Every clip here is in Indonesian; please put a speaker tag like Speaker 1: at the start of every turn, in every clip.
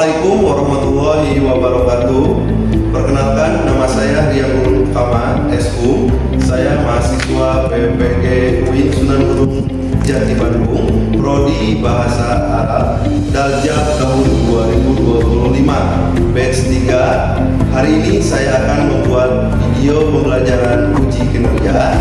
Speaker 1: Assalamualaikum warahmatullahi wabarakatuh. Perkenalkan, nama saya Rianul Kamal, SU. Saya mahasiswa PPG UIN Sunan Gunung Jati Bandung, Prodi Bahasa Arab, Daljab tahun 2025, batch 3. Hari ini saya akan membuat video pembelajaran uji kinerja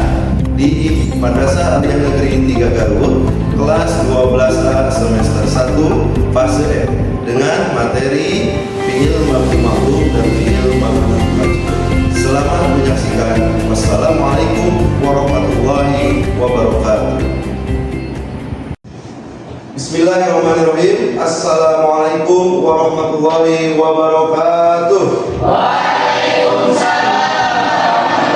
Speaker 1: di Madrasah Aliyah Negeri 3 Garut, kelas 12A semester 1, fase F, dengan materi fi'il mabni ma'lum dan fi'il mabni majhul. Selamat menyaksikan. Wassalamualaikum warahmatullahi wabarakatuh. Bismillahirrahmanirrahim. Assalamualaikum warahmatullahi wabarakatuh.
Speaker 2: Waalaikumsalam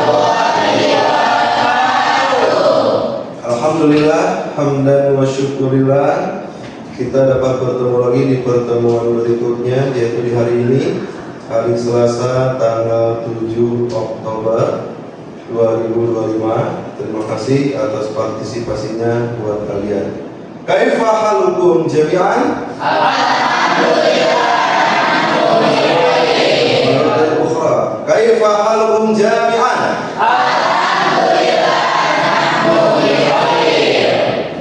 Speaker 2: warahmatullahi wabarakatuh.
Speaker 1: Alhamdulillah, hamdan wa syukurillah, kita dapat bertemu lagi di pertemuan berikutnya, yaitu di hari ini, hari Selasa tanggal 7 Oktober 2025. Terima kasih atas partisipasinya buat kalian. Kaifa halukum jami'an?
Speaker 2: Alhamdulillah.
Speaker 1: Kaifa halukum jami'an?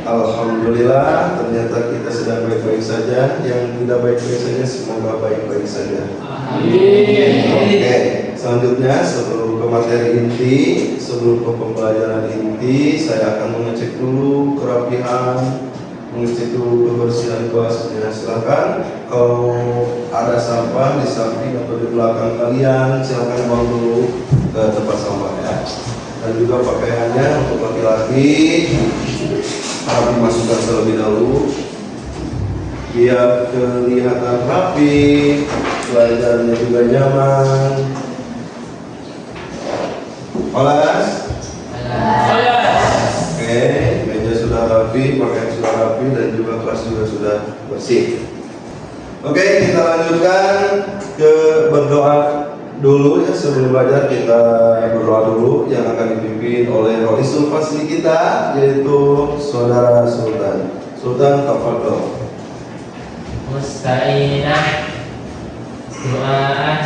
Speaker 1: Alhamdulillah, ternyata kita sedang baik-baik saja. Yang tidak baik-baik saja, semoga baik-baik saja.
Speaker 2: Amin.
Speaker 1: Oke, selanjutnya sebelum ke materi inti, sebelum ke pembelajaran inti, saya akan mengecek dulu kerapihan, mengecek dulu kebersihan kelasnya. Silakan kalau ada sampah di samping atau di belakang kalian, silakan buang dulu ke tempat sampah ya. Dan juga pakaiannya untuk laki-laki harus dimasukkan terlebih dahulu biar kelihatan rapi, belajarnya juga nyaman. Olas? Oke, meja sudah rapi, pakaian sudah rapi, dan juga kelas juga sudah bersih. Oke, kita lanjutkan ke berdoa dulu ya. Sebelum belajar kita berdoa dulu yang akan dipimpin oleh Raisul Fasli kita, yaitu Saudara Sultan. Sultan, tafadhol.
Speaker 2: Musta'inah doa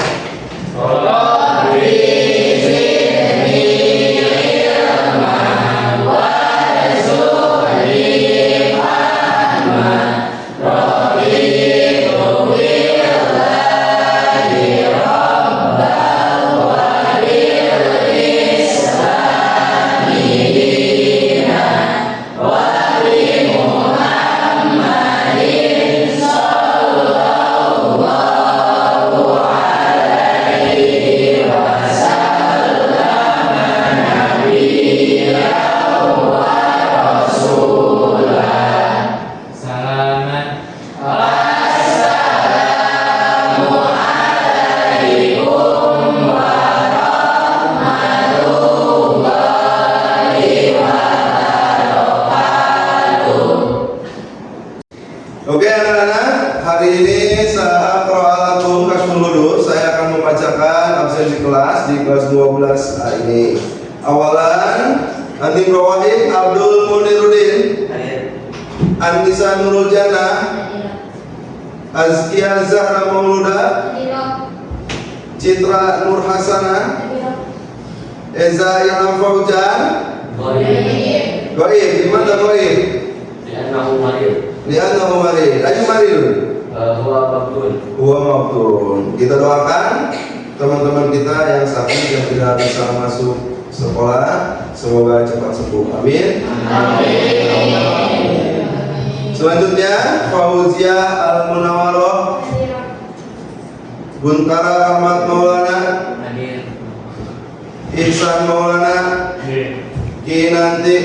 Speaker 1: Oke anak-anak, hari ini saat Qur'anakum Kashful Hudur, saya akan membacakan absen di kelas 12A ini. Awalan, Andim Rawahid Abdul Muniruddin, Anissa Nurul Jannah, Azkia Zahra Mauluda, Citra Nur Hasanah, Eza Ilham Faujan. Goib, gimana Goib? Liannahu marid. Ayo marid. Huwa mabtun. Kita doakan teman-teman kita yang sakit yang tidak bisa masuk sekolah, semoga cepat sembuh. Amin. Amin. Selanjutnya Fauzia Al-Munawwaroh, Guntara Ahmad Maulana, Ihsan Maulana, Kinanti.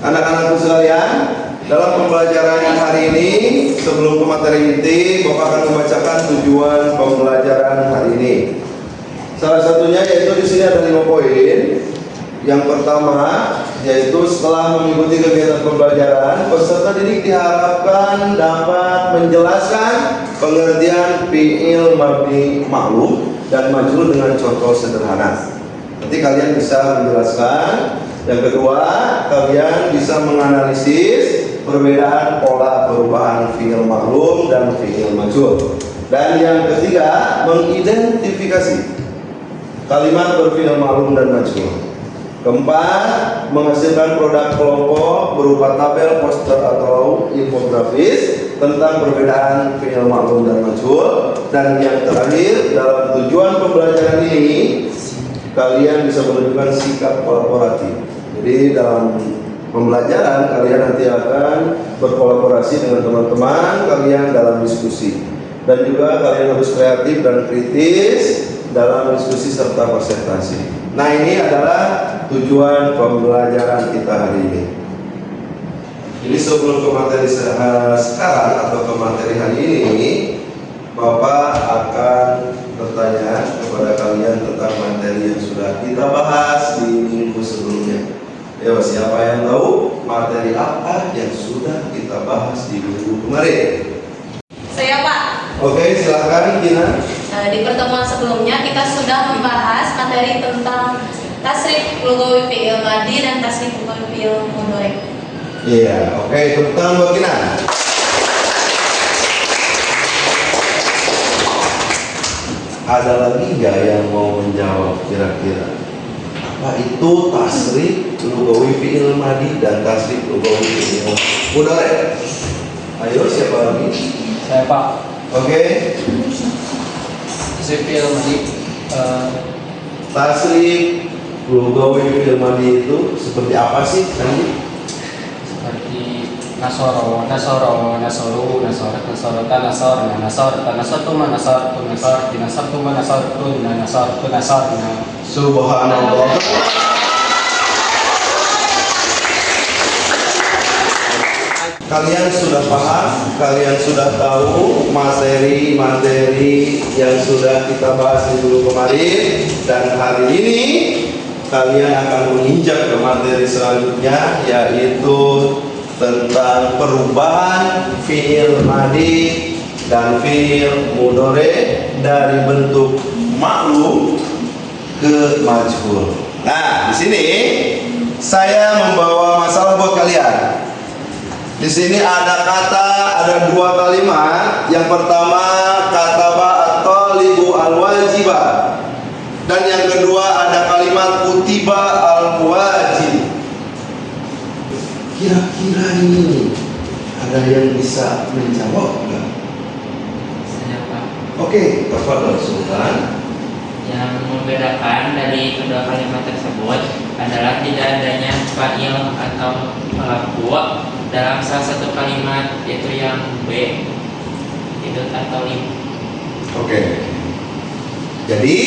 Speaker 1: Anak-anakku sekalian, dalam pembelajaran yang hari ini, sebelum ke materi inti, Bapak akan membacakan tujuan pembelajaran hari ini. Salah satunya yaitu di sini ada 5 poin. Yang pertama yaitu setelah mengikuti kegiatan pembelajaran, peserta didik diharapkan dapat menjelaskan pengertian fi'il mabni ma'lum dan majhul dengan contoh sederhana. Nanti kalian bisa menjelaskan. Yang kedua, kalian bisa menganalisis perbedaan pola perubahan fi'il ma'lum dan fi'il majhul. Dan yang ketiga, mengidentifikasi kalimat berfi'il ma'lum dan majhul. Keempat, menghasilkan produk kelompok berupa tabel, poster atau infografis tentang perbedaan fi'il ma'lum dan majhul. Dan yang terakhir, dalam tujuan pembelajaran ini kalian bisa menunjukkan sikap kolaboratif. Jadi dalam pembelajaran kalian nanti akan berkolaborasi dengan teman-teman kalian dalam diskusi. Dan juga kalian harus kreatif dan kritis dalam diskusi serta presentasi. Nah, ini adalah tujuan pembelajaran kita hari ini. Ini sebelum ke materi sekarang atau ke materi hari ini, Bapak akan bertanya kepada kalian tentang materi yang sudah kita bahas di minggu sebelumnya. Ya, siapa yang tahu materi apa yang sudah kita bahas di minggu kemarin?
Speaker 3: Saya, Pak.
Speaker 1: Oke, silakan Gina.
Speaker 3: Di pertemuan sebelumnya kita sudah membahas materi tentang tasrif lugawi fi'il madi dan tasrif lugawi fi'il mudhari.
Speaker 1: Iya, oke, tepuk tangan buat Gina. Ada lagi nggak yang mau menjawab kira-kira? Apa itu tasrif lugawi fi'il madi dan tasrif lugawi fi'il mudhari? Ayo, siapa lagi?
Speaker 2: Saya, Pak.
Speaker 1: Oke.
Speaker 2: Fi'il madi
Speaker 1: Tasrif lugawi fi'il madi itu seperti apa sih?
Speaker 2: seperti nasoro, nasoru, nasorta, nasortuma, nasortuna.
Speaker 1: Subhanallah. Kalian sudah paham, kalian sudah tahu materi-materi yang sudah kita bahas di minggu kemarin, dan hari ini kalian akan menginjak ke materi selanjutnya, yaitu tentang perubahan fi'il madi dan fi'il mudhari dari bentuk ma'lum ke majhul. Nah, di sini saya membawa masalah buat kalian. Di sini ada dua kalimat. Yang pertama kataba at-talibu al-wajiba, dan yang kedua ada kalimat kutiba al-wajib. Kira-kira ini ada yang bisa menjawab enggak?
Speaker 2: Saya, Pak.
Speaker 1: Oke, tafadhol Sultan.
Speaker 2: Yang membedakan dari kedua kalimat tersebut adalah tidak adanya fa'il atau pelaku dalam salah satu kalimat, yaitu yang B, itu atau lim.
Speaker 1: Oke. Jadi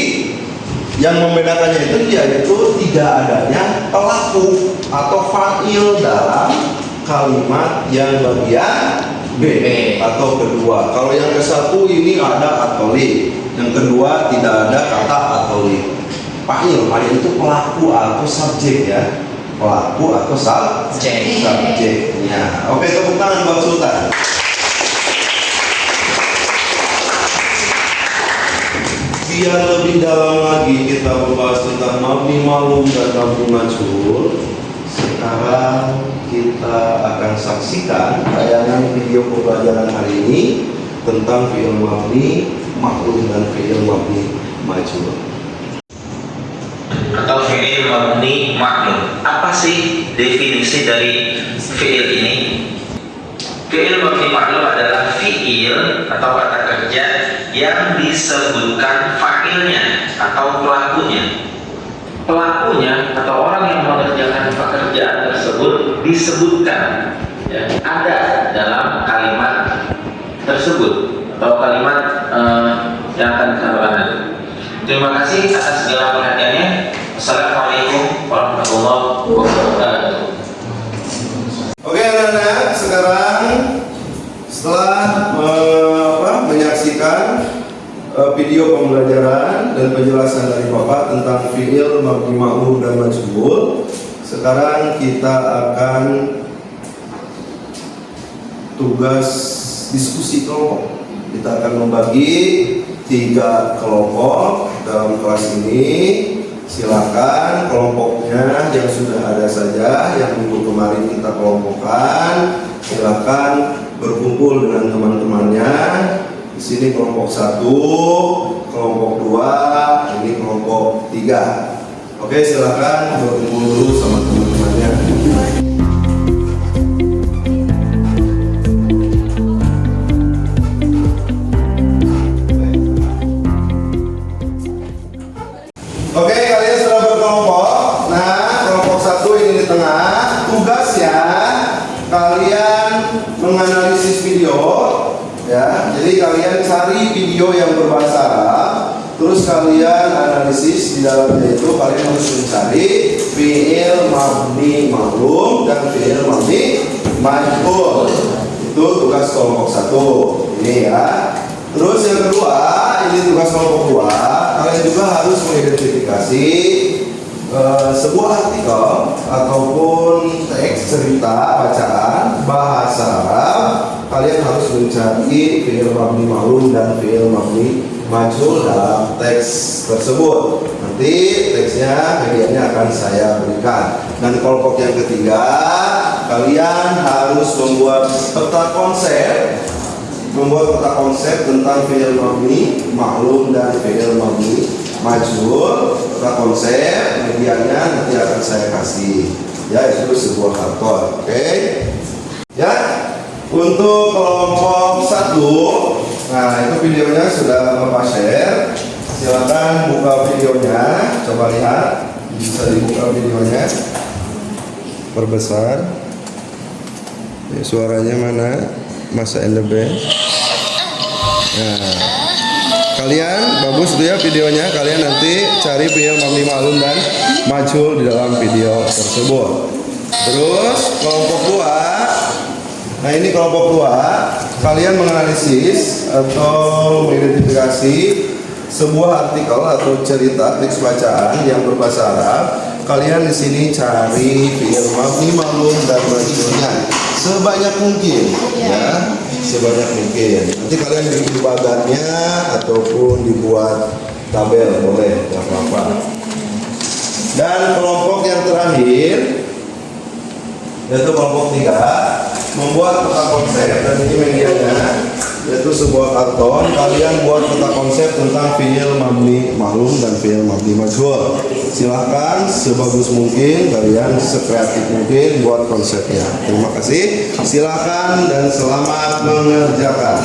Speaker 1: yang membedakannya itu yaitu tidak adanya pelaku atau fa'il dalam kalimat yang bagian B atau kedua. Kalau yang ke satu ini ada atau li, yang kedua tidak ada kata atau li. Fa'il itu pelaku atau subjek ya. Pelaku atau subjeknya. Oke, tepuk tangan buat Sultan. Biar lebih dalam lagi kita membahas tentang mabni ma'lum dan mabni majhul, sekarang kita akan saksikan tayangan video pembelajaran hari ini tentang fi'il mabni ma'lum dan fi'il mabni majhul.
Speaker 4: Atau fi'il mabni ma'lum. Apa sih definisi dari fi'il ini? Fi'il mabni ma'lum adalah fi'il atau kata kerja yang disebutkan fa'ilnya atau pelakunya. Pelakunya atau orang yang mengerjakan pekerjaan tersebut disebutkan, ya, ada dalam kalimat tersebut atau kalimat yang akan dikatakan nanti. Terima kasih atas segala perhatiannya. Assalamualaikum warahmatullahi wabarakatuh.
Speaker 1: Oke anak-anak, sekarang setelah menyaksikan video pembelajaran dan penjelasan dari Bapak tentang fi'il mabni ma'lum dan majhul, sekarang kita akan tugas diskusi kelompok. Kita akan membagi 3 kelompok dalam kelas ini. Silakan kelompoknya yang sudah ada saja, yang minggu kemarin kita kelompokkan, Silakan berkumpul dengan teman-temannya. Di sini kelompok 1, kelompok 2, ini kelompok 3. Oke, silakan berkumpul dulu sama teman-temannya. Oke, kalian sudah berkelompok. Nah, kelompok 1 ini di tengah. Tugasnya kalian menganalisis video, ya. Jadi kalian cari video yang berbahasa Arab, terus kalian analisis di dalamnya itu kalian harus mencari fi'il mabni ma'lum dan fi'il mabni majhul. Itu tugas kelompok 1. Ini ya. Terus yang kedua, ini tugas kelompok 2. Kalian juga harus mengidentifikasi sebuah artikel ataupun teks cerita bacaan bahasa Arab. Kalian harus mencari fi'il mabni ma'lum dan fi'il mabni majhul dalam teks tersebut. Nanti teksnya medianya akan saya berikan. Dan kelompok yang ketiga, kalian harus membuat peta konsep tentang fi'il mabni ma'lum dan fi'il mabni majhul. Peta konsep medianya nanti akan saya kasih, ya, itu sebuah karton. Oke, ya. Untuk kelompok 1, nah itu videonya sudah Bapak share. Silakan buka videonya, coba lihat, bisa dibuka videonya, perbesar. Ya, suaranya mana? Masa NDB. Nah, kalian bagus tuh ya videonya. Kalian nanti cari fi'il mabni ma'lum dan majhul di dalam video tersebut. Terus kelompok 2. Nah, ini kelompok 2. Kalian menganalisis atau mengidentifikasi sebuah artikel atau cerita teks bacaan yang berbahasa Arab. Kalian di sini cari fi'il mabni ma'lum dan majhulnya sebanyak mungkin, ya, sebanyak mungkin. Nanti kalian bikin bagannya ataupun dibuat tabel boleh, tidak apa-apa. Dan kelompok yang terakhir yaitu kelompok 3, membuat peta konsep. Dan ini medianya yaitu sebuah karton. Kalian buat peta konsep tentang fi'il mabni ma'lum dan fi'il mabni majhul. Silahkan sebagus mungkin, kalian sekreatif mungkin buat konsepnya. Terima kasih. Silahkan dan selamat mengerjakan.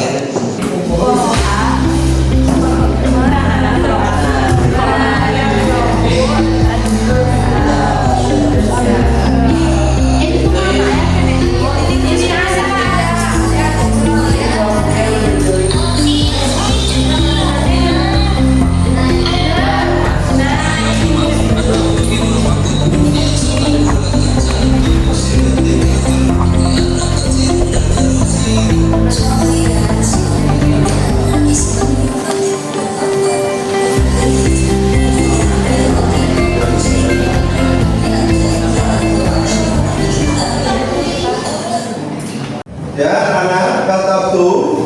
Speaker 1: Ya, anak kata tuh.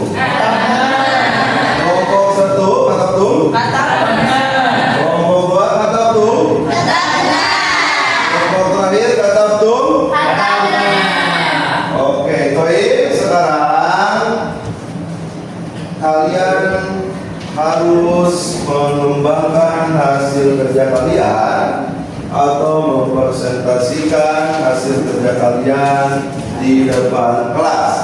Speaker 1: Kelompok 1 kata tuh. Kelompok 2 kata tuh. Kelompok terakhir kata tuh. Oke, baik. Sekarang kalian harus mengembangkan hasil kerja kalian atau mempresentasikan hasil kerja kalian di depan kelas.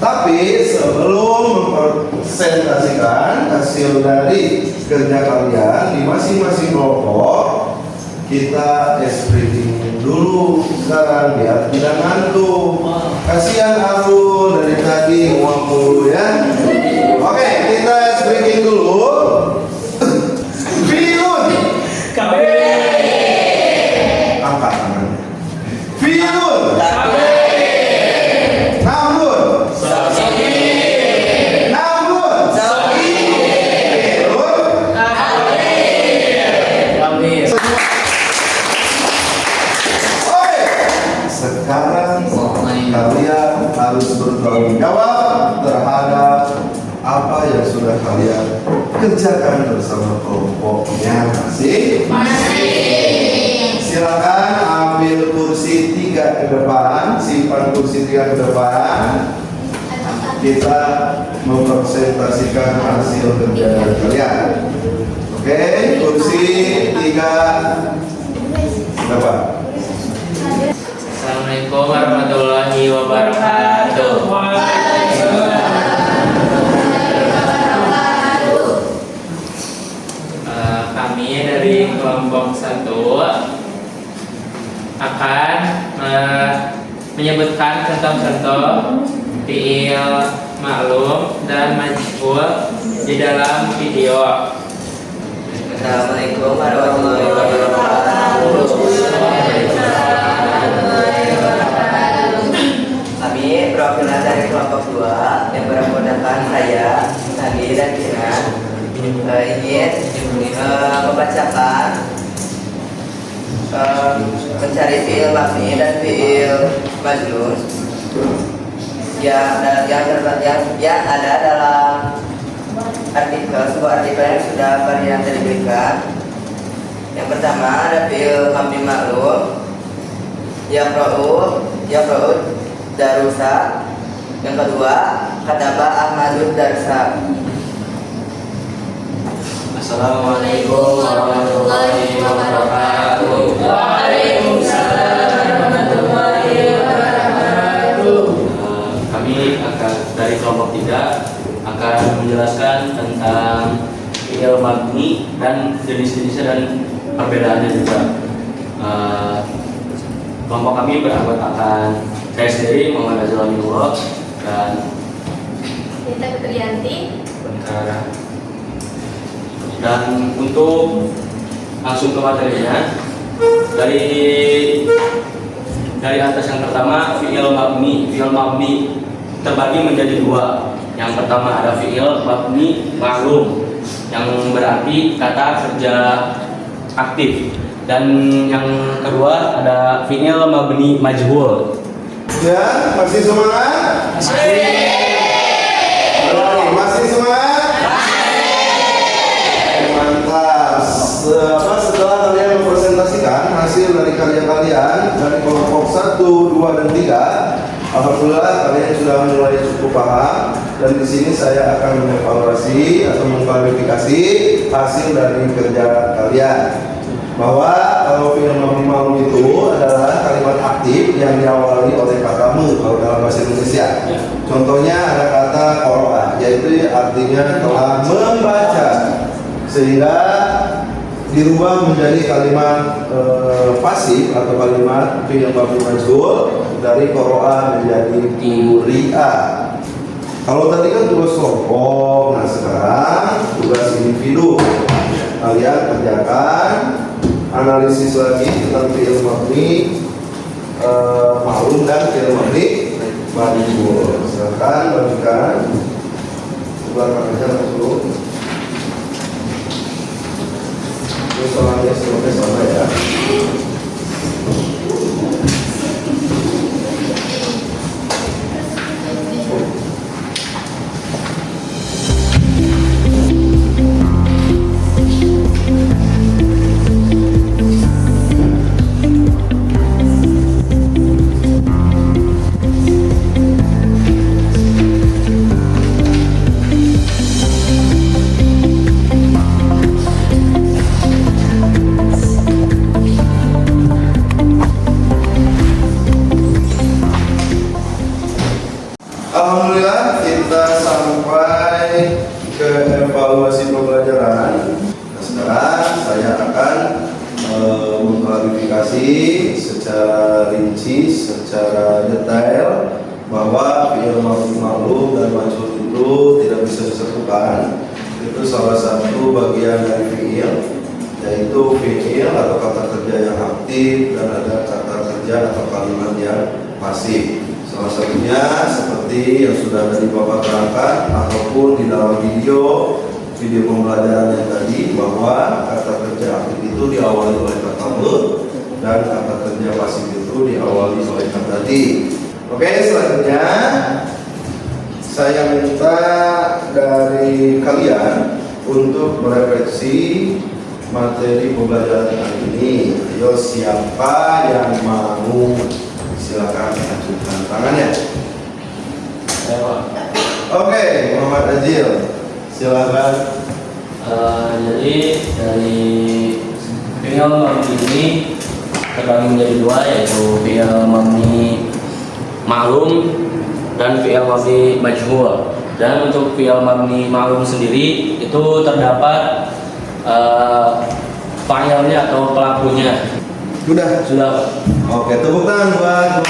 Speaker 1: Tapi sebelum mempresentasikan hasil dari kerja kalian di masing-masing kelompok, kita ice breaking dulu sekarang biar tidak ngantuk. Kasihan Arul dari tadi nguap mulu ya. Oke, kita ice breaking dulu. Fiun. Angkat tangannya. Fiun. Sekarang kalian harus bertanggung jawab terhadap apa yang sudah kalian kerjakan bersama kelompoknya masing-masing. Silakan ambil kursi 3 ke depan, simpan kursi 3 ke depan. Kita mempresentasikan hasil kerja dari kalian. Oke, kursi 3 depan.
Speaker 2: Assalamualaikum warahmatullahi wabarakatuh. Kami dari kelompok 1 akan menyebutkan contoh-contoh fiil maklum dan majhul di dalam video.
Speaker 5: Assalamualaikum warahmatullahi wabarakatuh. Kami perwakilan dari kelompok 2 yang beranggotakan saya, Nabi dan Kinan ingin membacakan mencari fiil mabni dan fiil majhul yang ada dalam artikel, sebuah artikel yang sudah kalian berikan. Yang pertama ada fiil mabni maklum, yaqra'u darusa. Yang kedua kataba Ahmadud darsa.
Speaker 2: Assalamualaikum warahmatullahi wabarakatuh.
Speaker 3: Waalaikumsalam warahmatullahi wabarakatuh.
Speaker 6: Kami akan dari kelompok 3 akan menjelaskan tentang fiil mabni dan jenis-jenisnya dan perbedaannya juga. Kelompok kami beranggotakan saya sendiri Muhammad Azrul Aminullah dan
Speaker 3: Kita Fitriyanti.
Speaker 6: Bengkara. Dan untuk langsung ke materinya, dari atas yang pertama fiil mabni. Fiil mabni terbagi menjadi 2. Yang pertama ada fiil mabni maklum yang berarti kata kerja aktif, dan yang kedua ada fiil mabni majhul.
Speaker 1: Ya, masih semangat? Masih semangat? Mantap. Setelah kalian mempresentasikan hasil dari karya kalian dari kelompok 1, 2, dan 3, alhamdulillah kalian sudah mulai cukup paham, dan di sini saya akan mengevaluasi atau mengklarifikasi hasil dari kerja kalian. Bahwa kalau fiil mabni maklum itu adalah kalimat aktif yang diawali oleh kata mu kalau dalam bahasa Indonesia. Contohnya ada kata qara'a, yaitu artinya telah membaca, sehingga dirubah menjadi kalimat pasif atau kalimat fiil mabni majhul dari qara'a menjadi quri'a. Kalau tadi kan tugas kelompok, nah sekarang tugas individu. Kalian kerjakan analisis lagi tentang fiil mabni maklum dan fiil mabni majhul. Silakan bagikan sebelah kerja langsung. Terus soalnya semuanya sama ya. Alhamdulillah kita sampai ke evaluasi pembelajaran. Nah, sekarang saya akan mengklarifikasi secara rinci, secara detail bahwa fiil mabni maklum dan majhul itu tidak bisa disatukan. Itu salah satu bagian dari fiil, yaitu fiil atau kata kerja yang aktif dan ada kata kerja atau kalimat yang pasif. Salah satunya seperti yang sudah tadi Bapak terangkan ataupun di dalam video pembelajaran yang tadi, bahwa kata kerja aktif itu diawali oleh kata me dan kata kerja pasif itu diawali oleh kata di. Oke, selanjutnya saya minta dari kalian untuk merefleksi materi pembelajaran kali ini. Ayo, siapa yang mau? Silakan ajukan tangannya.
Speaker 6: Saya Pak.
Speaker 1: Oke, Muhammad Ajil, silakan.
Speaker 6: Jadi dari fi'il mabni ini terbagi menjadi dua, yaitu fi'il mabni ma'lum dan fi'il mabni majhul. Dan untuk fi'il mabni ma'lum sendiri itu terdapat fa'ilnya atau pelakunya. Sudah.
Speaker 1: Oke, tepuk tangan buat.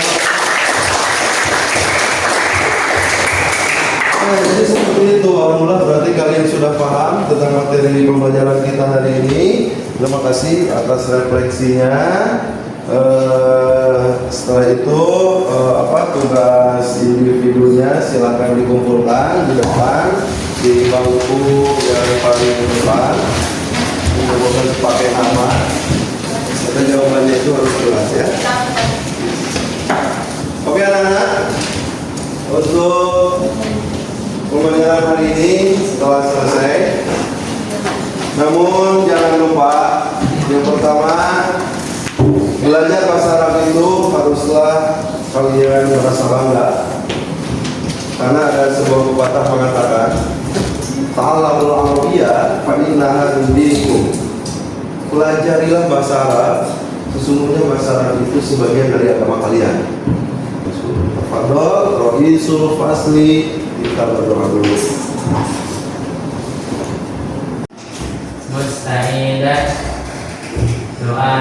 Speaker 1: Jadi seperti itu, alhamdulillah berarti kalian sudah paham tentang materi pembelajaran kita hari ini. Terima kasih atas refleksinya. Setelah itu tugas individunya silakan dikumpulkan di depan di bangku yang paling depan. Bukan pakai nama. Kata jawabannya itu harus jelas ya. Oke anak-anak, untuk pembelajaran hari ini telah selesai. Namun jangan lupa, yang pertama, belajar bahasa Arab itu haruslah kalian merasa bangga. Karena ada sebuah pepatah mengatakan, ta'allamul arabiyyah fa innaha min dinikum. Pelajarilah bahasa Arab, sesungguhnya bahasa Arab itu sebagian dari agama kalian. Tafadhol, Ra'isul Fasli, kita berdoa dulu.
Speaker 2: Mustahidah doa